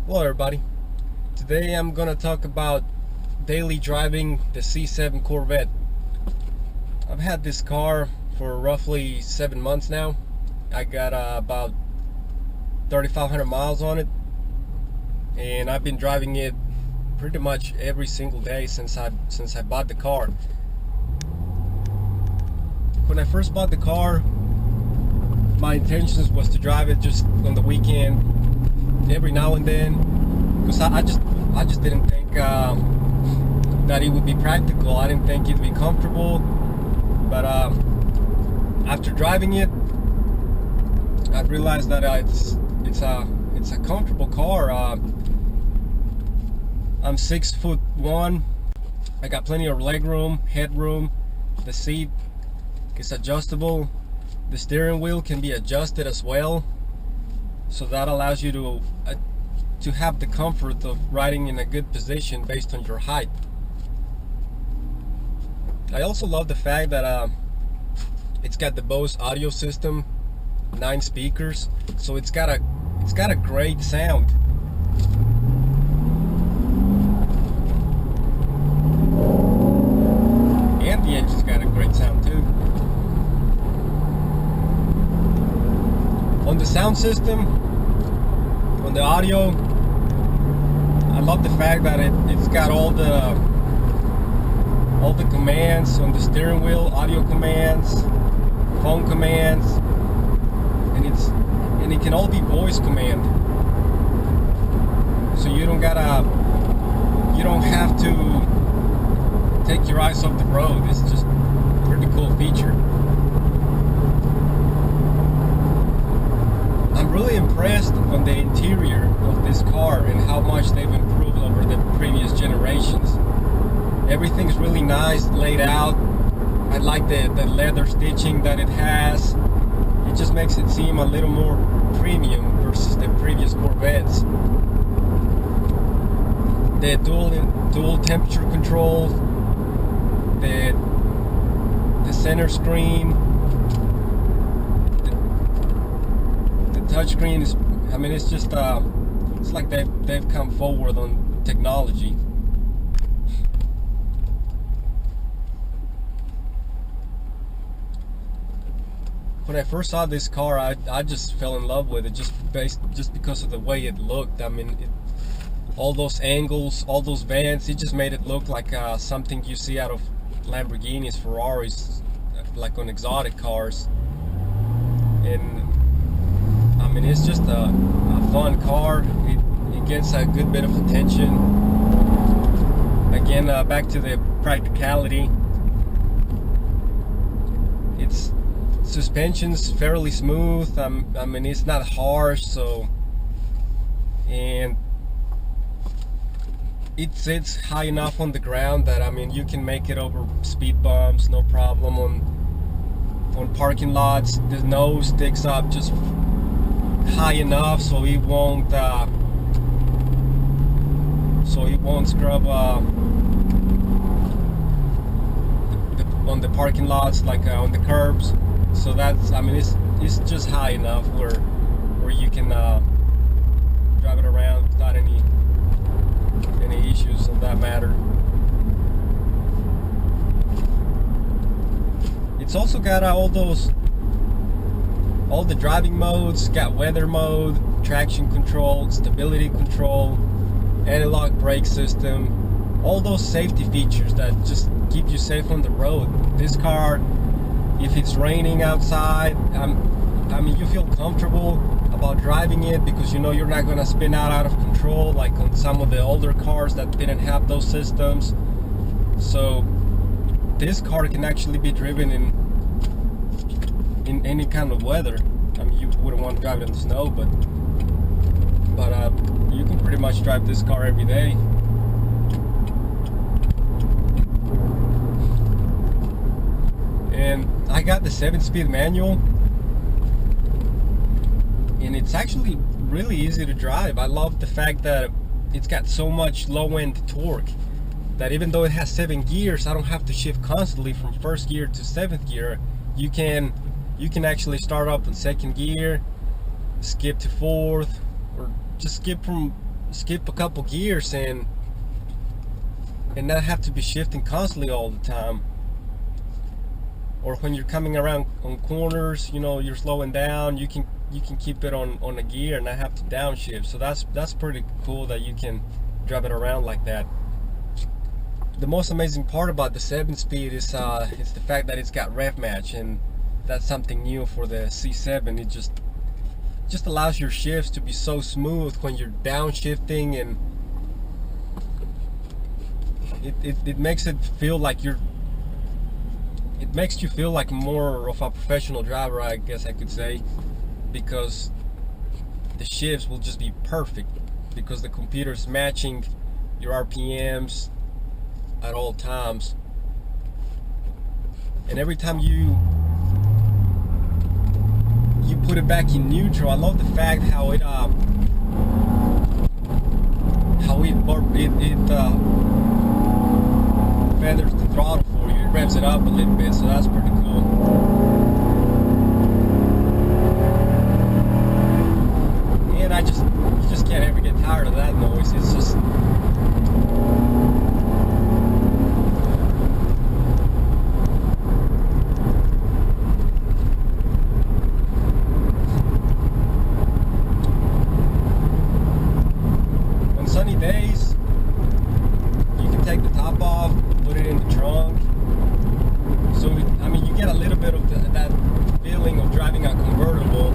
Hello everybody. Today I'm gonna talk about daily driving the C7 Corvette. I've had this car for roughly 7 months now. I got about 3,500 miles on it, and I've been driving it pretty much every single day since I bought the car. When I first bought the car, my intentions was to drive it just on the weekend, every now and then, because I just didn't think that it would be practical. I didn't think it'd be comfortable, but after driving it, I realized that it's a comfortable car. I'm 6'1". I got plenty of leg room, headroom. The seat is adjustable. The steering wheel can be adjusted as well, so that allows you to have the comfort of riding in a good position based on your height. I also love the fact that it's got the Bose audio system, 9 speakers, so it's got a great sound. And the engine's got a great sound too. On the sound system, on the audio, I love the fact that it's got all the commands on the steering wheel, audio commands, phone commands, and it can all be voice command. So you don't have to take your eyes off the road. It's just a pretty cool feature. I'm really impressed on the interior of this car and how much they've improved over the previous generations. Everything's really nice, laid out. I like the leather stitching that it has. It just makes it seem a little more premium versus the previous Corvettes. The dual temperature control, the center screen, the touchscreen is, I mean, it's just it's like they've come forward on technology. When I first saw this car, I just fell in love with it just because of the way it looked. I mean, all those angles, all those vents, it just made it look like something you see out of Lamborghinis, Ferraris, like on exotic cars. And I mean, it's just a fun car. It gets a good bit of attention. Again, back to the practicality. Its suspension's fairly smooth. I mean, it's not harsh, so, and it sits high enough on the ground that, I mean, you can make it over speed bumps, no problem. On parking lots, the nose sticks up just high enough so it won't scrub on the parking lots, like on the curbs. So that's, I mean, it's just high enough where you can drive it around without any issues of that matter. It's also got all the driving modes. Got weather mode, traction control, stability control, anti-lock brake system, all those safety features that just keep you safe on the road. This car, if it's raining outside, I mean, you feel comfortable about driving it because you know you're not going to spin out of control like on some of the older cars that didn't have those systems. So this car can actually be driven in any kind of weather. I mean, you wouldn't want to drive it in the snow, but you can pretty much drive this car every day. And I got the 7-speed manual, and it's actually really easy to drive. I love the fact that it's got so much low-end torque that even though it has 7 gears, I don't have to shift constantly from first gear to 7th gear. You can actually start up in 2nd gear, skip to 4th, or just skip from skip a couple gears and not have to be shifting constantly all the time. Or when you're coming around on corners, you know, you're slowing down, you can keep it on a gear and not have to downshift. So that's pretty cool that you can drive it around like that. The most amazing part about the 7-speed is the fact that it's got Rev Match, and that's something new for the C7. It just allows your shifts to be so smooth when you're downshifting, and it makes it feel like it makes you feel like more of a professional driver, I guess I could say, because the shifts will just be perfect because the computer's matching your RPMs at all times. And every time you put it back in neutral, I love the fact how it feathers the throttle for you. It revs it up a little bit, so that's pretty cool. And you just can't ever get tired of that noise. It's just on sunny days, you can take the top off, put it in the trunk. So I mean, you get a little bit of that feeling of driving a convertible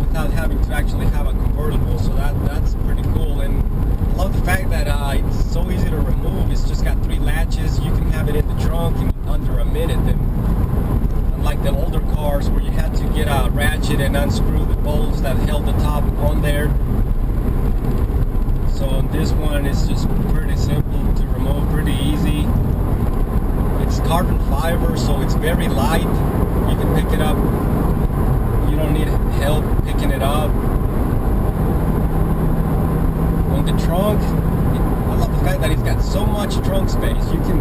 without having to actually have a convertible. So that's pretty cool. And I love the fact that it's so easy to remove. It's just got 3 latches. You can have it in the trunk in under a minute. And unlike the older cars where you had to get a ratchet and unscrew the bolts that held the top on there. So on this one, it's just pretty simple to remove, pretty easy. It's carbon fiber, so it's very light. You can pick it up. You don't need help picking it up. On the trunk, I love the fact that it's got so much trunk space. You can,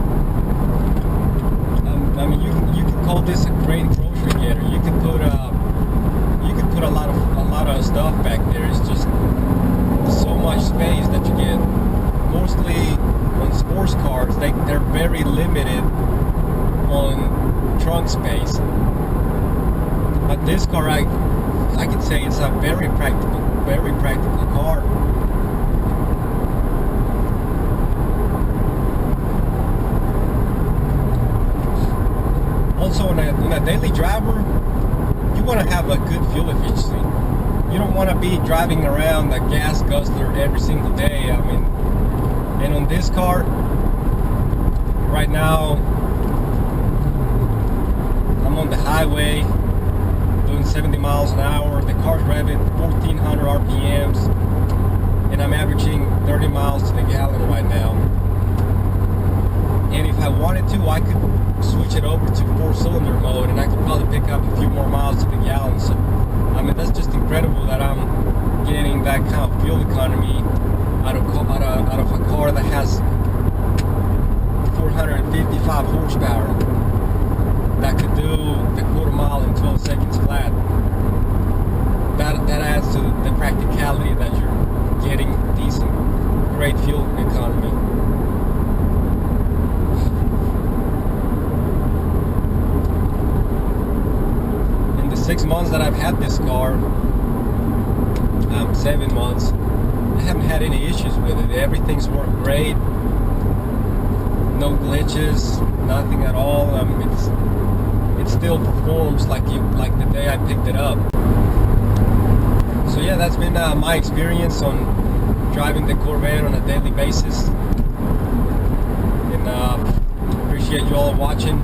I mean, you can call this a great grocery getter. You can put a lot of stuff back there. It's just so much space that you get. Mostly on sports cars, they're very limited on trunk space. But this car, I can say it's a very practical car. Also, on a daily driver, you want to have a good fuel efficiency. You don't want to be driving around a gas guzzler every single day. I mean, and on this car, right now, I'm on the highway doing 70 miles an hour. The car's revving 1,400 RPMs, and I'm averaging 30 miles to the gallon right now. And if I wanted to, I could switch it over to 4-cylinder mode, and I could probably pick up a few more miles to the gallon. So, I mean, that's just incredible that I'm getting that kind of fuel economy out of a car that has 455 horsepower that could do the quarter mile in 12 seconds flat. That adds to the practicality that you're getting decent, great fuel economy. In the 6 months that I've had this car, 7 months, I haven't had any issues with it. Everything's worked great. No glitches, nothing at all. It still performs like the day I picked it up. So yeah, that's been my experience on driving the Corvette on a daily basis. And appreciate you all watching.